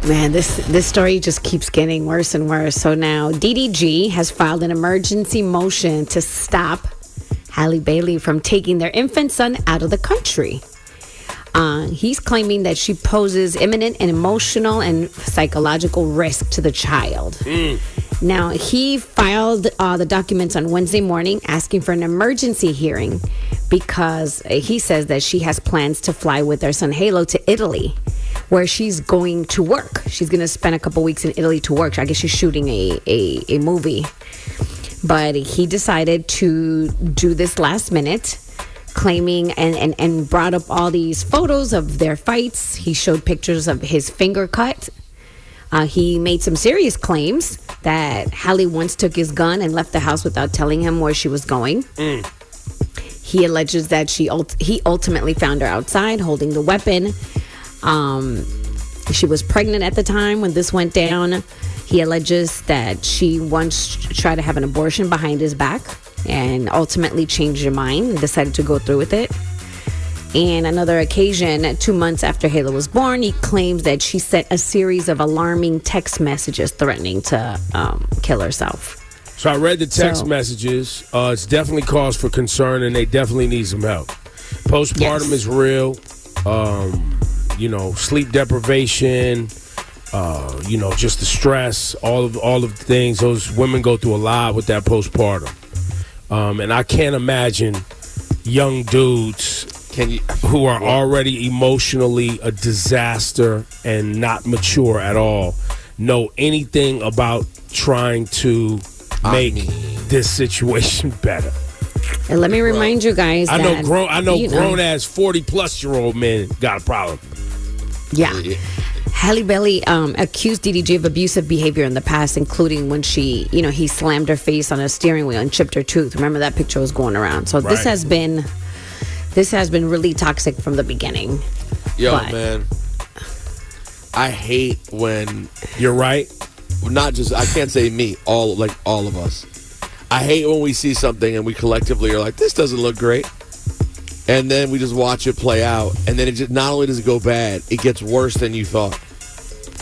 Man, this story just keeps getting worse and worse. So now DDG has filed an emergency motion to stop Halle Bailey from taking their infant son out of the country. He's claiming that she poses imminent and emotional and psychological risk to the child. Now, he filed the documents on Wednesday morning asking for an emergency hearing because he says that she has plans to fly with their son Halo to Italy, where she's going to work. She's going to spend a couple weeks in Italy to work. I guess she's shooting a movie. But he decided to do this last minute, claiming and brought up all these photos of their fights. He showed pictures of his finger cut. He made some serious claims that Halle once took his gun and left the house without telling him where she was going. He alleges that he ultimately found her outside holding the weapon. She was pregnant at the time when this went down. He alleges that she once tried to have an abortion behind his back and ultimately changed her mind and decided to go through with it. And another occasion, 2 months after Halo was born, he claims that she sent a series of alarming text messages threatening to kill herself. So I read the text messages. It's definitely cause for concern, and they definitely need some help. Postpartum is real. Sleep deprivation. Just the stress. All of the things. Those women go through a lot with that postpartum. And I can't imagine young dudes who are already emotionally a disaster and not mature at all know anything about trying to make this situation better. And let me remind you guys I that know grown ass 40-plus-year-old men got a problem. Yeah. Halle Bailey accused DDG of abusive behavior in the past, including when he slammed her face on a steering wheel and chipped her tooth. Remember that picture was going around. So this has been really toxic from the beginning. Man, I hate when you're right. Not just I can't say me, all of us. I hate when we see something and we collectively are like, this doesn't look great. And then we just watch it play out, and then it just not only does it go bad, it gets worse than you thought.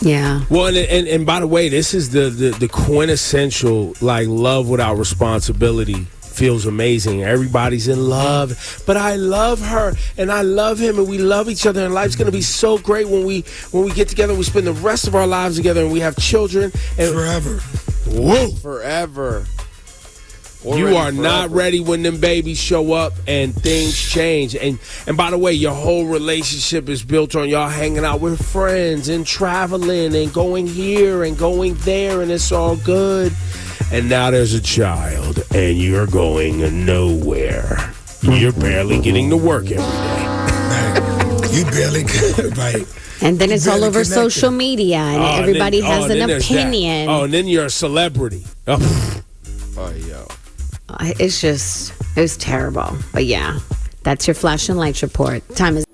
Yeah. Well, and by the way, this is the quintessential love without responsibility. Feels amazing. Everybody's in love, but I love her and I love him and we love each other, and life's gonna be so great when we get together. We spend the rest of our lives together and we have children and forever. Whoa, forever. You are not ready when them babies show up and things change. And by the way, your whole relationship is built on y'all hanging out with friends and traveling and going here and going there, and it's all good. And now there's a child and you're going nowhere. You're barely getting to work every day. Right. You barely get right. And then it's all over social media and everybody has an opinion. Oh, and then you're a celebrity. Oh, yo. It's terrible. But yeah, that's your Flash and Lights report. Time is